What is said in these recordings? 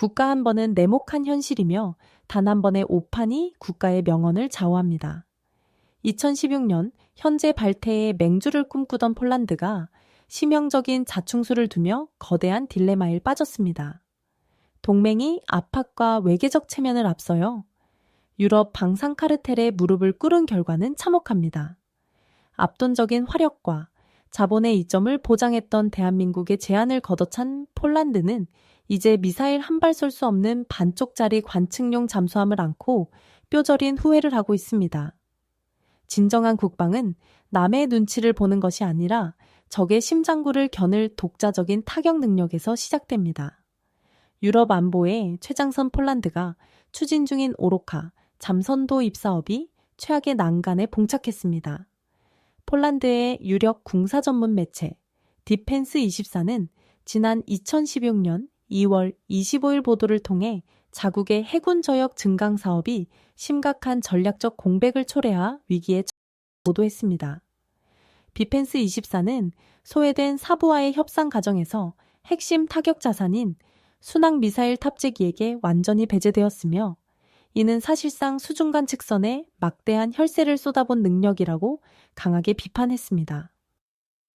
국가 한 번은 네모칸 현실이며 단 한 번의 오판이 국가의 명언을 좌우합니다. 2016년 현재 발태의 맹주를 꿈꾸던 폴란드가 치명적인 자충수를 두며 거대한 딜레마에 빠졌습니다. 동맹이 압박과 외교적 체면을 앞서요. 유럽 방산 카르텔에 무릎을 꿇은 결과는 참혹합니다. 압도적인 화력과 자본의 이점을 보장했던 대한민국의 제안을 걷어찬 폴란드는 이제 미사일 한 발 쏠 수 없는 반쪽짜리 관측용 잠수함을 안고 뼈저린 후회를 하고 있습니다. 진정한 국방은 남의 눈치를 보는 것이 아니라 적의 심장구를 겨눌 독자적인 타격 능력에서 시작됩니다. 유럽 안보의 최장선 폴란드가 추진 중인 오로카, 잠선도 입사업이 최악의 난간에 봉착했습니다. 폴란드의 유력 군사 전문 매체 디펜스24는 지난 2016년 2월 25일 보도를 통해 자국의 해군 저역 증강 사업이 심각한 전략적 공백을 초래하 위기에 처했다고 보도했습니다. 디펜스24는 소외된 사부와의 협상 과정에서 핵심 타격 자산인 순항 미사일 탑재기에게 완전히 배제되었으며 이는 사실상 수중간 측선에 막대한 혈세를 쏟아본 능력이라고 강하게 비판했습니다.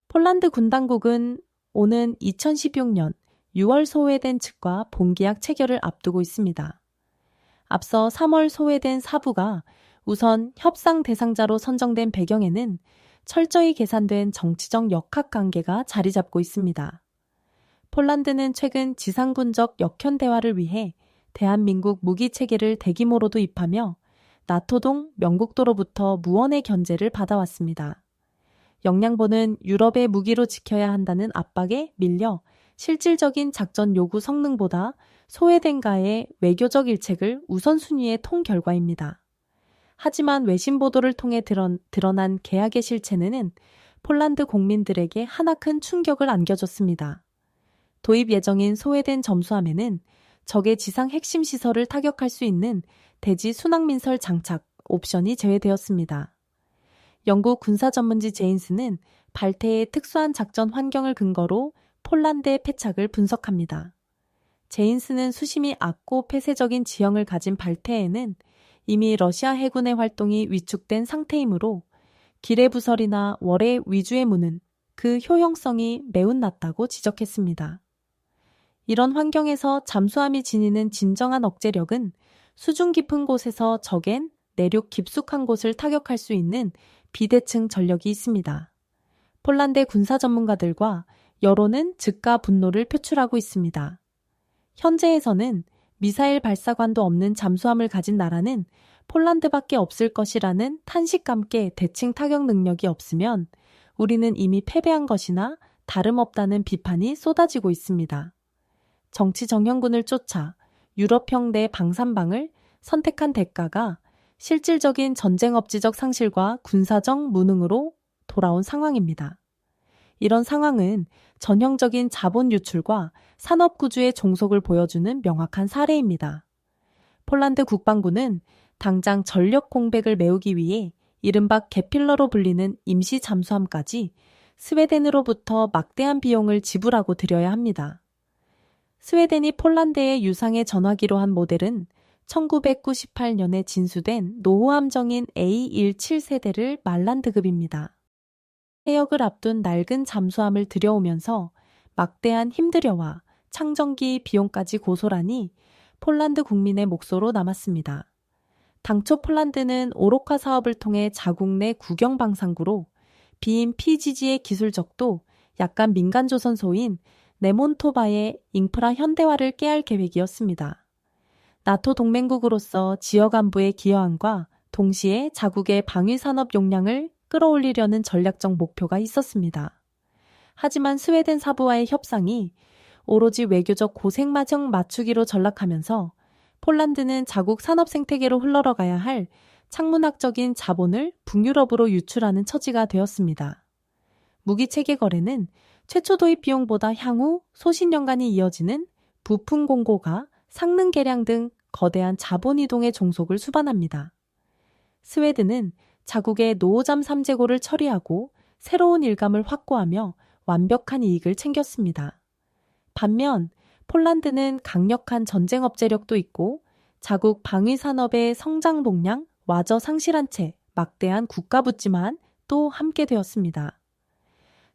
폴란드 군 당국은 오는 2016년 6월 소외된 측과 본계약 체결을 앞두고 있습니다. 앞서 3월 소외된 사부가 우선 협상 대상자로 선정된 배경에는 철저히 계산된 정치적 역학관계가 자리 잡고 있습니다. 폴란드는 최근 지상군적 역현 대화를 위해 대한민국 무기체계를 대규모로 도입하며 나토동 명국도로부터 무언의 견제를 받아왔습니다. 영양보는 유럽의 무기로 지켜야 한다는 압박에 밀려 실질적인 작전 요구 성능보다 소외된가의 외교적 일책을 우선순위에 통 결과입니다. 하지만 외신 보도를 통해 드러난 계약의 실체는 폴란드 국민들에게 하나 큰 충격을 안겨줬습니다. 도입 예정인 소외된 잠수함에는 적의 지상 핵심 시설을 타격할 수 있는 대지 순항민설 장착 옵션이 제외되었습니다. 영국 군사 전문지 제인스는 발태의 특수한 작전 환경을 근거로 폴란드의 패착을 분석합니다. 제인스는 수심이 악고 폐쇄적인 지형을 가진 발태에는 이미 러시아 해군의 활동이 위축된 상태이므로 기뢰부설이나 월해 위주의 무는 그 효용성이 매우 낮다고 지적했습니다. 이런 환경에서 잠수함이 지니는 진정한 억제력은 수중 깊은 곳에서 적엔 내륙 깊숙한 곳을 타격할 수 있는 비대칭 전력이 있습니다. 폴란드 군사 전문가들과 여론은 즉가 분노를 표출하고 있습니다. 현재에서는 미사일 발사관도 없는 잠수함을 가진 나라는 폴란드밖에 없을 것이라는 탄식과 함께 대칭 타격 능력이 없으면 우리는 이미 패배한 것이나 다름없다는 비판이 쏟아지고 있습니다. 정치 정형군을 쫓아 유럽형 내 방산방을 선택한 대가가 실질적인 전쟁업지적 상실과 군사적 무능으로 돌아온 상황입니다. 이런 상황은 전형적인 자본 유출과 산업구조의 종속을 보여주는 명확한 사례입니다. 폴란드 국방부는 당장 전력 공백을 메우기 위해 이른바 게필러로 불리는 임시 잠수함까지 스웨덴으로부터 막대한 비용을 지불하고 들여야 합니다. 스웨덴이 폴란드의 유상의 전화기로 한 모델은 1998년에 진수된 노후함정인 A17세대를 말란드급입니다. 해역을 앞둔 낡은 잠수함을 들여오면서 막대한 힘들여와 창정기 비용까지 고스란히 폴란드 국민의 몫으로 남았습니다. 당초 폴란드는 오로카 사업을 통해 자국 내 국영방산구로 비인 PGG의 기술적도 약간 민간조선소인 네몬토바의 인프라 현대화를 깨할 계획이었습니다. 나토 동맹국으로서 지역 안보의 기여함과 동시에 자국의 방위산업 용량을 끌어올리려는 전략적 목표가 있었습니다. 하지만 스웨덴 사부와의 협상이 오로지 외교적 고색마정 맞추기로 전락하면서 폴란드는 자국 산업 생태계로 흘러가야 할 창문학적인 자본을 북유럽으로 유출하는 처지가 되었습니다. 무기체계 거래는 최초 도입 비용보다 향후 소신연간이 이어지는 부품 공고가 상능 개량 등 거대한 자본 이동의 종속을 수반합니다. 스웨덴은 자국의 노후잠 3재고를 처리하고 새로운 일감을 확보하며 완벽한 이익을 챙겼습니다. 반면 폴란드는 강력한 전쟁 억제력도 있고 자국 방위 산업의 성장 동량 마저 상실한 채 막대한 국가 부지만 또 함께 되었습니다.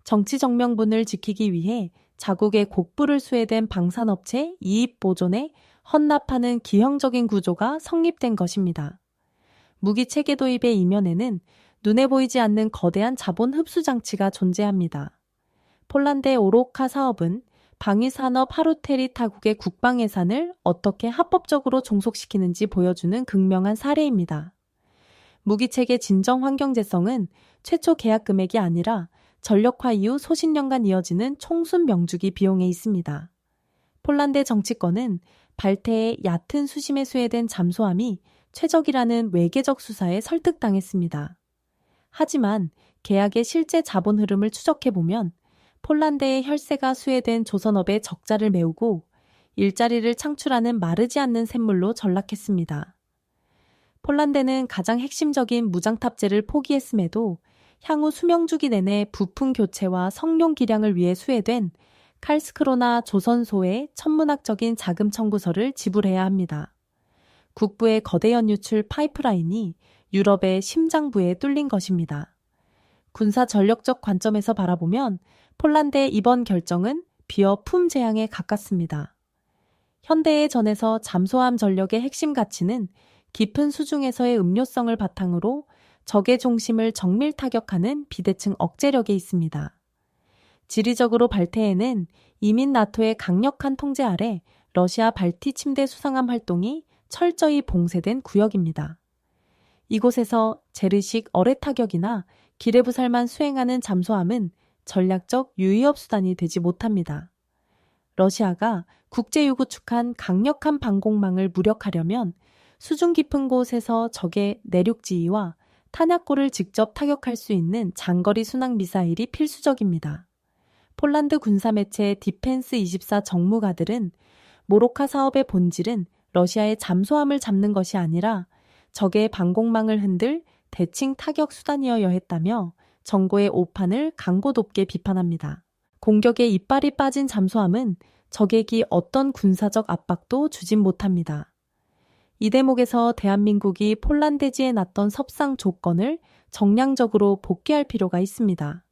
정치 정명분을 지키기 위해 자국의 곡부를 수혜된 방산업체 이익 보존에 헌납하는 기형적인 구조가 성립된 것입니다. 무기 체계 도입의 이면에는 눈에 보이지 않는 거대한 자본 흡수 장치가 존재합니다. 폴란드의 오로카 사업은 방위산업 하루테리 타국의 국방 예산을 어떻게 합법적으로 종속시키는지 보여주는 극명한 사례입니다. 무기체계 진정 환경재성은 최초 계약 금액이 아니라 전력화 이후 소신년간 이어지는 총순 명주기 비용에 있습니다. 폴란드 정치권은 발태의 얕은 수심에 수혜된 잠수함이 최적이라는 외계적 수사에 설득당했습니다. 하지만 계약의 실제 자본 흐름을 추적해보면 폴란드의 혈세가 수혜된 조선업의 적자를 메우고 일자리를 창출하는 마르지 않는 샘물로 전락했습니다. 폴란드는 가장 핵심적인 무장탑재를 포기했음에도 향후 수명주기 내내 부품 교체와 성용 기량을 위해 수혜된 칼스크로나 조선소의 천문학적인 자금 청구서를 지불해야 합니다. 국부의 거대 연유출 파이프라인이 유럽의 심장부에 뚫린 것입니다. 군사 전력적 관점에서 바라보면 폴란드의 이번 결정은 비어 품재앙에 가깝습니다. 현대에 전해서 잠수함 전력의 핵심 가치는 깊은 수중에서의 음료성을 바탕으로 적의 중심을 정밀 타격하는 비대칭 억제력에 있습니다. 지리적으로 발태에는 이민 나토의 강력한 통제 아래 러시아 발티 침대 수상함 활동이 철저히 봉쇄된 구역입니다. 이곳에서 재래식 어뢰 타격이나 기뢰부살만 수행하는 잠수함은 전략적 유의업 수단이 되지 못합니다. 러시아가 국제유 구축한 강력한 방공망을 무력하려면 수중 깊은 곳에서 적의 내륙 지휘와 탄약고를 직접 타격할 수 있는 장거리 순항 미사일이 필수적입니다. 폴란드 군사매체 디펜스24 정무가들은 모로카 사업의 본질은 러시아의 잠수함을 잡는 것이 아니라 적의 방공망을 흔들 대칭 타격 수단이어야 했다며 정고의 오판을 강도 높게 비판합니다. 공격에 이빨이 빠진 잠수함은 적에게 어떤 군사적 압박도 주진 못합니다. 이 대목에서 대한민국이 폴란드지에 놨던 섭상 조건을 정량적으로 복귀할 필요가 있습니다.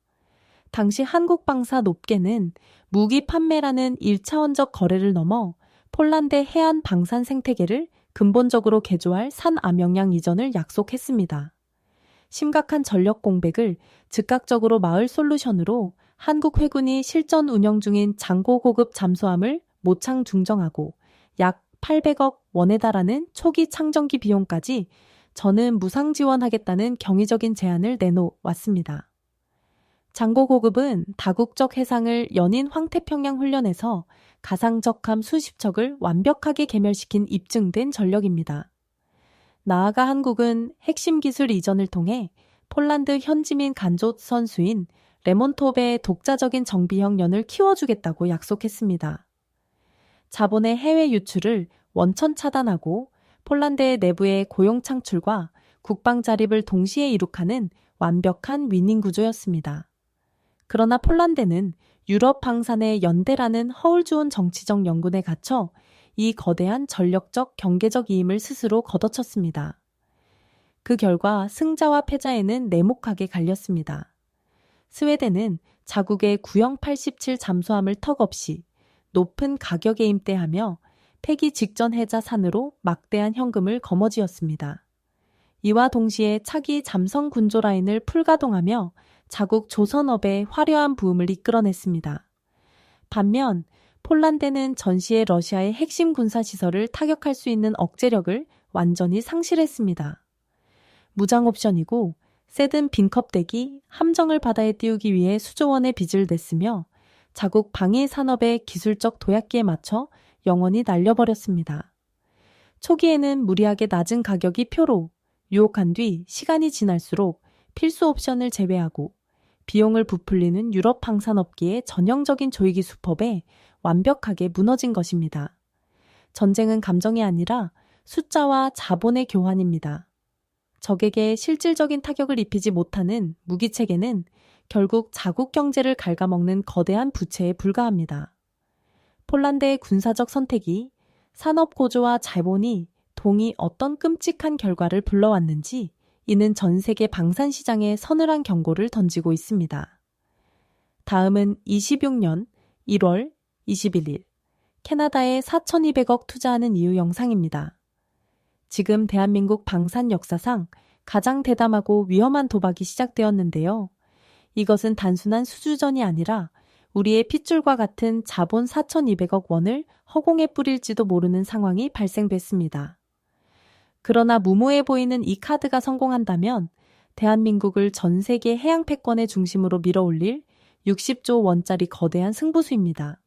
당시 한국방사 높게는 무기 판매라는 1차원적 거래를 넘어 폴란드 해안 방산 생태계를 근본적으로 개조할 산암영양 이전을 약속했습니다. 심각한 전력 공백을 즉각적으로 마을 솔루션으로 한국 해군이 실전 운영 중인 장고고급 잠수함을 모창 중정하고 약 800억 원에 달하는 초기 창정기 비용까지 저는 무상 지원하겠다는 경이적인 제안을 내놓았습니다. 장고고급은 다국적 해상을 연인 황태평양 훈련에서 가상적함 수십 척을 완벽하게 개멸시킨 입증된 전력입니다. 나아가 한국은 핵심 기술 이전을 통해 폴란드 현지민 간조 선수인 레몬톱의 독자적인 정비형 연을 키워주겠다고 약속했습니다. 자본의 해외 유출을 원천 차단하고 폴란드의 내부의 고용 창출과 국방 자립을 동시에 이룩하는 완벽한 위닝 구조였습니다. 그러나 폴란드는 유럽 방산의 연대라는 허울 좋은 정치적 연군에 갇혀 이 거대한 전력적 경제적 이임을 스스로 걷어쳤습니다. 그 결과 승자와 패자에는 내목하게 갈렸습니다. 스웨덴은 자국의 구형 87 잠수함을 턱없이 높은 가격에 임대하며 폐기 직전 해자 산으로 막대한 현금을 거머쥐었습니다. 이와 동시에 차기 잠성 군조 라인을 풀가동하며 자국 조선업의 화려한 부음을 이끌어냈습니다. 반면 폴란드는 전시의 러시아의 핵심 군사시설을 타격할 수 있는 억제력을 완전히 상실했습니다. 무장 옵션이고 세든 빈컵대기 함정을 바다에 띄우기 위해 수조 원의 빚을 냈으며 자국 방위 산업의 기술적 도약기에 맞춰 영원히 날려버렸습니다. 초기에는 무리하게 낮은 가격이 표로 유혹한 뒤 시간이 지날수록 필수 옵션을 제외하고 비용을 부풀리는 유럽 방산업계의 전형적인 조이기 수법에 완벽하게 무너진 것입니다. 전쟁은 감정이 아니라 숫자와 자본의 교환입니다. 적에게 실질적인 타격을 입히지 못하는 무기체계는 결국 자국 경제를 갉아먹는 거대한 부채에 불과합니다. 폴란드의 군사적 선택이 산업 고조와 자본이 동이 어떤 끔찍한 결과를 불러왔는지 이는 전 세계 방산 시장에 서늘한 경고를 던지고 있습니다. 다음은 26년 1월 21일 캐나다에 4,200억 투자하는 이유 영상입니다. 지금 대한민국 방산 역사상 가장 대담하고 위험한 도박이 시작되었는데요. 이것은 단순한 수주전이 아니라 우리의 핏줄과 같은 자본 4,200억 원을 허공에 뿌릴지도 모르는 상황이 발생됐습니다. 그러나 무모해 보이는 이 카드가 성공한다면 대한민국을 전 세계 해양 패권의 중심으로 밀어올릴 60조 원짜리 거대한 승부수입니다.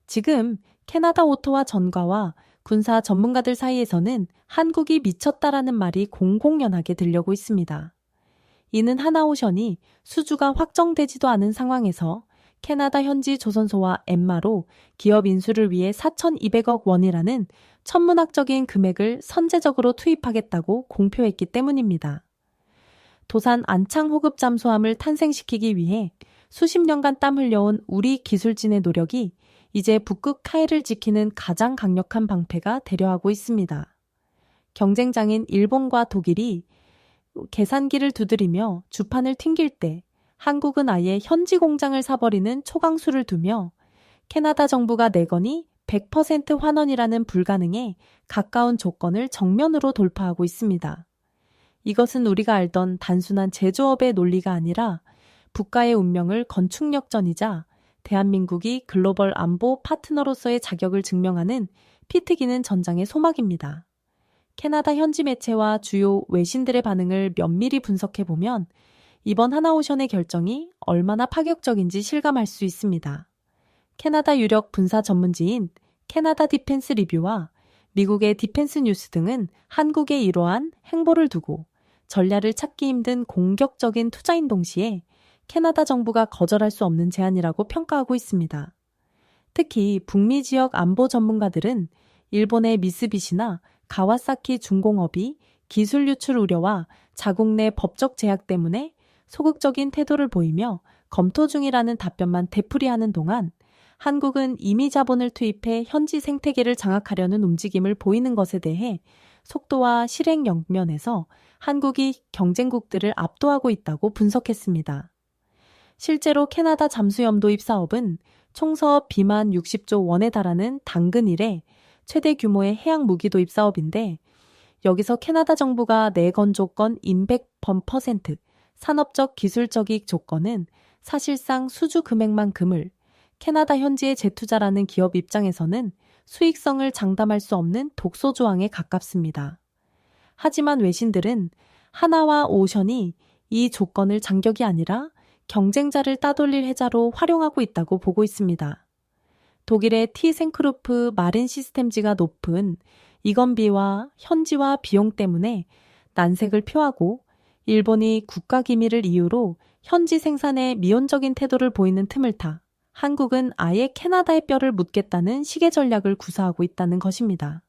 지금 캐나다 오토와 전가와 군사 전문가들 사이에서는 한국이 미쳤다라는 말이 공공연하게 들려오고 있습니다. 이는 하나오션이 수주가 확정되지도 않은 상황에서 캐나다 현지 조선소와 엠마로 기업 인수를 위해 4,200억 원이라는 천문학적인 금액을 선제적으로 투입하겠다고 공표했기 때문입니다. 도산 안창 호급 잠수함을 탄생시키기 위해 수십 년간 땀 흘려온 우리 기술진의 노력이 이제 북극 카이를 지키는 가장 강력한 방패가 되려하고 있습니다. 경쟁장인 일본과 독일이 계산기를 두드리며 주판을 튕길 때 한국은 아예 현지 공장을 사버리는 초강수를 두며 캐나다 정부가 내거니 100% 환원이라는 불가능에 가까운 조건을 정면으로 돌파하고 있습니다. 이것은 우리가 알던 단순한 제조업의 논리가 아니라 국가의 운명을 건축력전이자 대한민국이 글로벌 안보 파트너로서의 자격을 증명하는 피 트기는 전장의 소막입니다. 캐나다 현지 매체와 주요 외신들의 반응을 면밀히 분석해보면 이번 하나오션의 결정이 얼마나 파격적인지 실감할 수 있습니다. 캐나다 유력 군사 전문지인 캐나다 디펜스 리뷰와 미국의 디펜스 뉴스 등은 한국의 이러한 행보를 두고 전략을 찾기 힘든 공격적인 투자인 동시에 캐나다 정부가 거절할 수 없는 제안이라고 평가하고 있습니다. 특히 북미 지역 안보 전문가들은 일본의 미쓰비시나 가와사키 중공업이 기술 유출 우려와 자국 내 법적 제약 때문에 소극적인 태도를 보이며 검토 중이라는 답변만 되풀이하는 동안 한국은 이미 자본을 투입해 현지 생태계를 장악하려는 움직임을 보이는 것에 대해 속도와 실행 역면에서 한국이 경쟁국들을 압도하고 있다고 분석했습니다. 실제로 캐나다 잠수염 도입 사업은 총서업 비만 60조 원에 달하는 당근 이래 최대 규모의 해양 무기 도입 사업인데 여기서 캐나다 정부가 내건 조건 인백 100%, 산업적 기술적 이익 조건은 사실상 수주 금액만큼을 캐나다 현지에 재투자라는 기업 입장에서는 수익성을 장담할 수 없는 독소 조항에 가깝습니다. 하지만 외신들은 하나와 오션이 이 조건을 장격이 아니라 경쟁자를 따돌릴 해자로 활용하고 있다고 보고 있습니다. 독일의 티센크루프 마린 시스템즈가 높은 이건비와 현지화 비용 때문에 난색을 표하고 일본이 국가기밀을 이유로 현지 생산에 미온적인 태도를 보이는 틈을 타 한국은 아예 캐나다의 뼈를 묻겠다는 시계 전략을 구사하고 있다는 것입니다.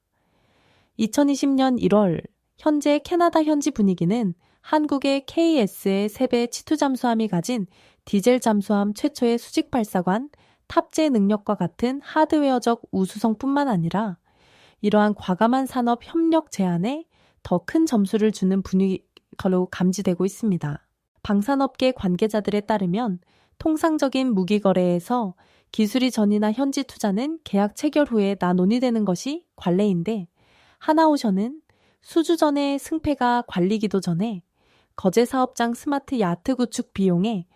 2020년 1월 현재 캐나다 현지 분위기는 한국의 KS의 3배 치투 잠수함이 가진 디젤 잠수함 최초의 수직 발사관, 탑재 능력과 같은 하드웨어적 우수성뿐만 아니라 이러한 과감한 산업 협력 제안에 더 큰 점수를 주는 분위기로 감지되고 있습니다. 방산업계 관계자들에 따르면 통상적인 무기 거래에서 기술이 전이나 현지 투자는 계약 체결 후에 논의되는 것이 관례인데 하나오션은 수주 전에 승패가 관리기도 전에 거제 사업장 스마트 야트 구축 비용에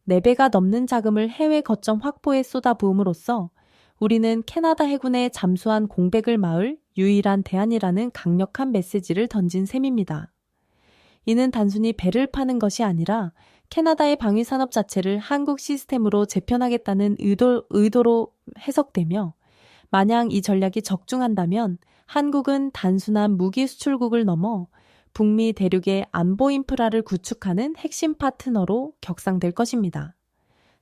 4배가 넘는 자금을 해외 거점 확보에 쏟아부음으로써 우리는 캐나다 해군의 잠수한 공백을 마을 유일한 대안이라는 강력한 메시지를 던진 셈입니다. 이는 단순히 배를 파는 것이 아니라 캐나다의 방위산업 자체를 한국 시스템으로 재편하겠다는 의도로 해석되며 만약 이 전략이 적중한다면 한국은 단순한 무기 수출국을 넘어 북미 대륙의 안보 인프라를 구축하는 핵심 파트너로 격상될 것입니다.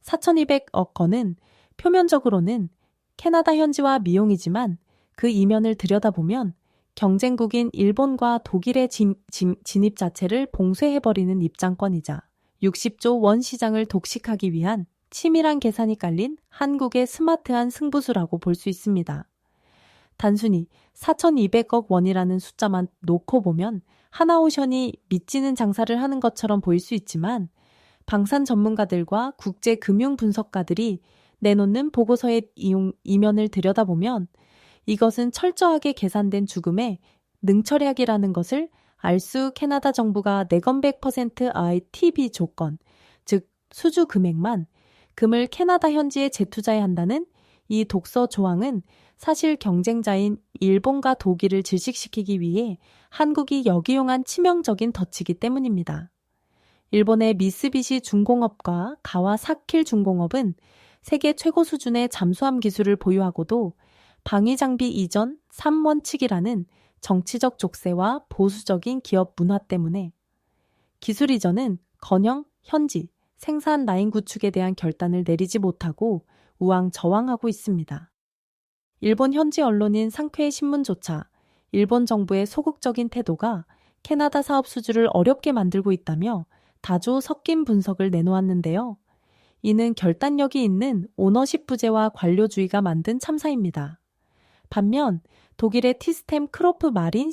4,200억 건은 표면적으로는 캐나다 현지와 미용이지만 그 이면을 들여다보면 경쟁국인 일본과 독일의 진입 자체를 봉쇄해버리는 입장권이자 60조 원 시장을 독식하기 위한 치밀한 계산이 깔린 한국의 스마트한 승부수라고 볼 수 있습니다. 단순히 4,200억 원이라는 숫자만 놓고 보면 하나오션이 믿지는 장사를 하는 것처럼 보일 수 있지만 방산 전문가들과 국제 금융 분석가들이 내놓는 보고서의 이면을 들여다보면 이것은 철저하게 계산된 죽음의 능철약이라는 것을 알수 캐나다 정부가 내건백 % ITB 조건, 즉 수주 금액만 금을 캐나다 현지에 재투자해야 한다는 이 독서 조항은 사실 경쟁자인 일본과 독일을 질식시키기 위해 한국이 역이용한 치명적인 덫이기 때문입니다. 일본의 미쓰비시 중공업과 가와사킬 중공업은 세계 최고 수준의 잠수함 기술을 보유하고도 방위장비 이전 3원칙이라는 정치적 족쇄와 보수적인 기업 문화 때문에 기술 이전은 건영, 현지, 생산 라인 구축에 대한 결단을 내리지 못하고 우왕좌왕하고 있습니다. 일본 현지 언론인 상케이 신문조차 일본 정부의 소극적인 태도가 캐나다 사업 수주를 어렵게 만들고 있다며 다조 섞인 분석을 내놓았는데요. 이는 결단력이 있는 오너십 부재와 관료주의가 만든 참사입니다. 반면 독일의 티스템 크로프 마린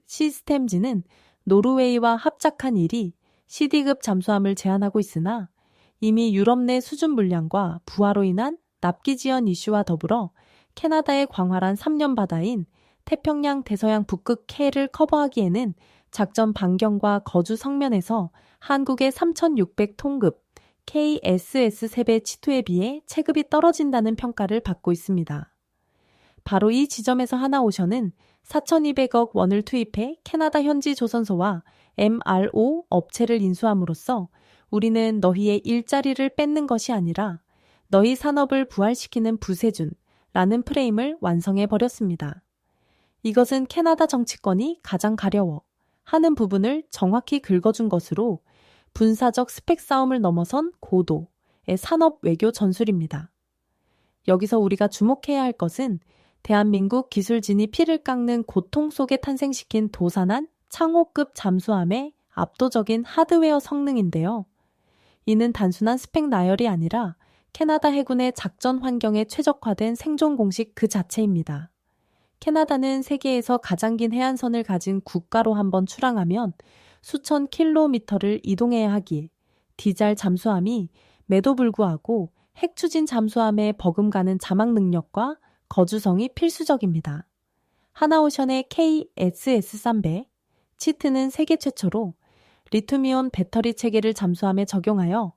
시스템즈는 노르웨이와 합작한 일이 CD급 잠수함을 제한하고 있으나 이미 유럽 내 수준 물량과 부하로 인한 납기 지연 이슈와 더불어 캐나다의 광활한 3년 바다인 태평양 대서양 북극 해를 커버하기에는 작전 반경과 거주 성면에서 한국의 3,600톤급 KSS 세배 치투에 비해 체급이 떨어진다는 평가를 받고 있습니다. 바로 이 지점에서 하나오션은 4,200억 원을 투입해 캐나다 현지 조선소와 MRO 업체를 인수함으로써 우리는 너희의 일자리를 뺏는 것이 아니라 너희 산업을 부활시키는 부세준라는 프레임을 완성해버렸습니다. 이것은 캐나다 정치권이 가장 가려워 하는 부분을 정확히 긁어준 것으로 분사적 스펙 싸움을 넘어선 고도의 산업 외교 전술입니다. 여기서 우리가 주목해야 할 것은 대한민국 기술진이 피를 깎는 고통 속에 탄생시킨 도산한 창호급 잠수함의 압도적인 하드웨어 성능인데요. 이는 단순한 스펙 나열이 아니라 캐나다 해군의 작전 환경에 최적화된 생존 공식 그 자체입니다. 캐나다는 세계에서 가장 긴 해안선을 가진 국가로 한번 출항하면 수천 킬로미터를 이동해야 하기에 디젤 잠수함이 매도 불구하고 핵추진 잠수함에 버금가는 자막 능력과 거주성이 필수적입니다. 하나오션의 KSS-300, 치트는 세계 최초로 리튬이온 배터리 체계를 잠수함에 적용하여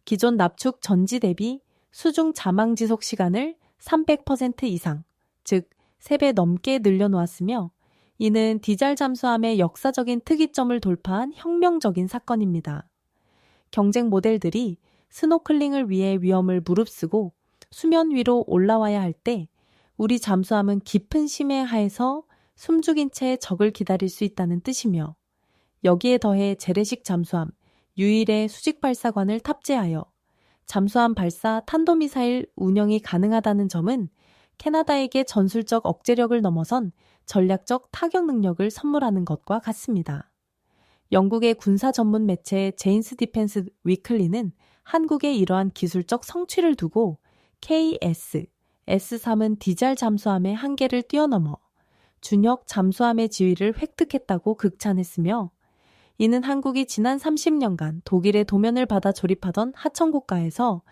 기존 납축 전지 대비 수중 자망 지속 시간을 300% 이상, 즉 3배 넘게 늘려놓았으며 이는 디젤 잠수함의 역사적인 특이점을 돌파한 혁명적인 사건입니다. 경쟁 모델들이 스노클링을 위해 위험을 무릅쓰고 수면 위로 올라와야 할 때 우리 잠수함은 깊은 심해 하에서 숨죽인 채 적을 기다릴 수 있다는 뜻이며 여기에 더해 재래식 잠수함 유일의 수직 발사관을 탑재하여 잠수함 발사 탄도미사일 운영이 가능하다는 점은 캐나다에게 전술적 억제력을 넘어선 전략적 타격 능력을 선물하는 것과 같습니다. 영국의 군사 전문 매체 제인스 디펜스 위클리는 한국의 이러한 기술적 성취를 두고 KS, S3은 디젤 잠수함의 한계를 뛰어넘어 준역 잠수함의 지위를 획득했다고 극찬했으며 이는 한국이 지난 30년간 독일의 도면을 받아 조립하던 하청국가에서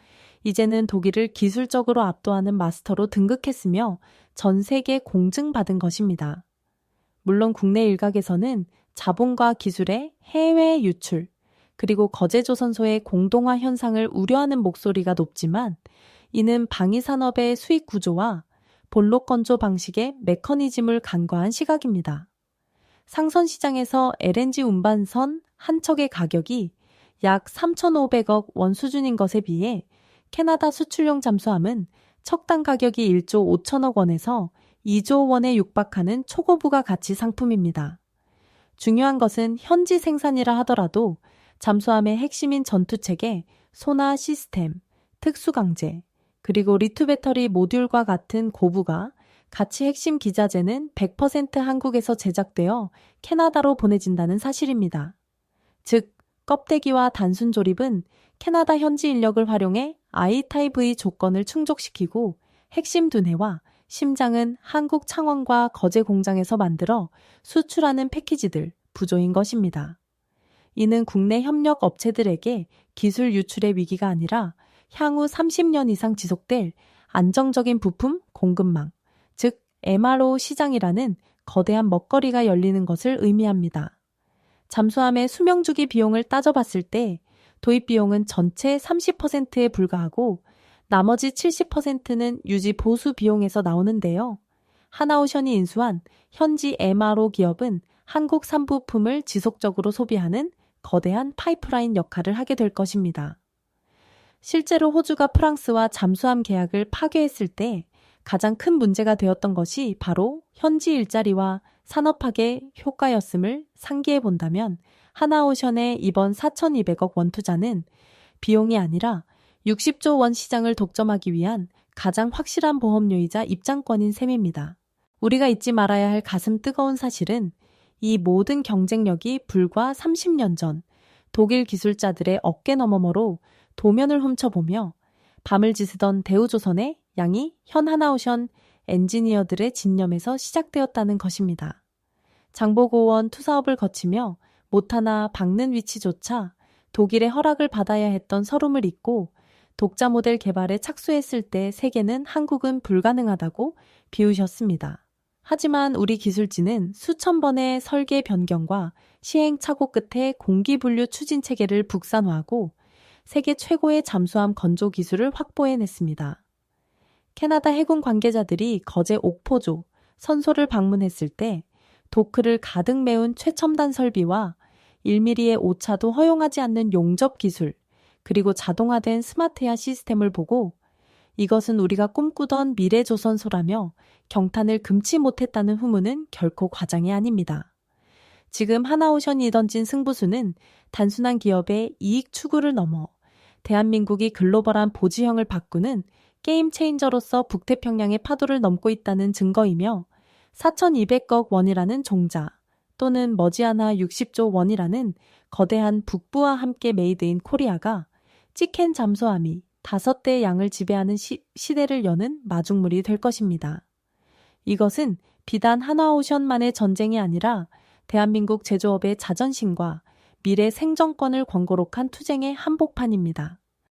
이제는 독일을 기술적으로 압도하는 마스터로 등극했으며 전 세계 공증받은 것입니다. 물론 국내 일각에서는 자본과 기술의 해외 유출, 그리고 거제조선소의 공동화 현상을 우려하는 목소리가 높지만 이는 방위산업의 수익 구조와 본록 건조 방식의 메커니즘을 간과한 시각입니다. 상선 시장에서 LNG 운반선 한 척의 가격이 약 3,500억 원 수준인 것에 비해 캐나다 수출용 잠수함은 척당 가격이 1조 5천억 원에서 2조 원에 육박하는 초고부가 가치 상품입니다. 중요한 것은 현지 생산이라 하더라도 잠수함의 핵심인 전투체계, 소나 시스템, 특수강제, 그리고 리투 배터리 모듈과 같은 고부가 가치 핵심 기자재는 100% 한국에서 제작되어 캐나다로 보내진다는 사실입니다. 즉, 껍데기와 단순 조립은 캐나다 현지 인력을 활용해 ITV 조건을 충족시키고 핵심 두뇌와 심장은 한국 창원과 거제 공장에서 만들어 수출하는 패키지들 부조인 것입니다. 이는 국내 협력 업체들에게 기술 유출의 위기가 아니라 향후 30년 이상 지속될 안정적인 부품 공급망, 즉 MRO 시장이라는 거대한 먹거리가 열리는 것을 의미합니다. 잠수함의 수명주기 비용을 따져봤을 때 도입 비용은 전체 30%에 불과하고 나머지 70%는 유지 보수 비용에서 나오는데요. 하나오션이 인수한 현지 MRO 기업은 한국 산부품을 지속적으로 소비하는 거대한 파이프라인 역할을 하게 될 것입니다. 실제로 호주가 프랑스와 잠수함 계약을 파괴했을 때 가장 큰 문제가 되었던 것이 바로 현지 일자리와 산업 파괴 효과였음을 상기해 본다면 하나오션의 이번 4,200억 원 투자는 비용이 아니라 60조 원 시장을 독점하기 위한 가장 확실한 보험료이자 입장권인 셈입니다. 우리가 잊지 말아야 할 가슴 뜨거운 사실은 이 모든 경쟁력이 불과 30년 전 독일 기술자들의 어깨 너머로 도면을 훔쳐보며 밤을 지새던 대우조선의 양이 현 하나오션 엔지니어들의 진념에서 시작되었다는 것입니다. 장보고원 투사업을 거치며 못하나 박는 위치조차 독일의 허락을 받아야 했던 서름을 잊고 독자 모델 개발에 착수했을 때 세계는 한국은 불가능하다고 비우셨습니다. 하지만 우리 기술진은 수천 번의 설계 변경과 시행착오 끝에 공기분류 추진 체계를 국산화하고 세계 최고의 잠수함 건조 기술을 확보해냈습니다. 캐나다 해군 관계자들이 거제 옥포조, 선소를 방문했을 때 도크를 가득 메운 최첨단 설비와 1mm의 오차도 허용하지 않는 용접 기술, 그리고 자동화된 스마트화 시스템을 보고 이것은 우리가 꿈꾸던 미래 조선소라며 경탄을 금치 못했다는 후문은 결코 과장이 아닙니다. 지금 하나오션이 던진 승부수는 단순한 기업의 이익 추구를 넘어 대한민국이 글로벌한 보지형을 바꾸는 게임 체인저로서 북태평양의 파도를 넘고 있다는 증거이며 4,200억 원이라는 종자 또는 머지않아 60조 원이라는 거대한 북부와 함께 메이드 인 코리아가 찌캔 잠수함이 5대의 양을 지배하는 시대를 여는 마중물이 될 것입니다. 이것은 비단 하나오션만의 전쟁이 아니라 대한민국 제조업의 자존심과 미래 생존권을 권고록한 투쟁의 한복판입니다.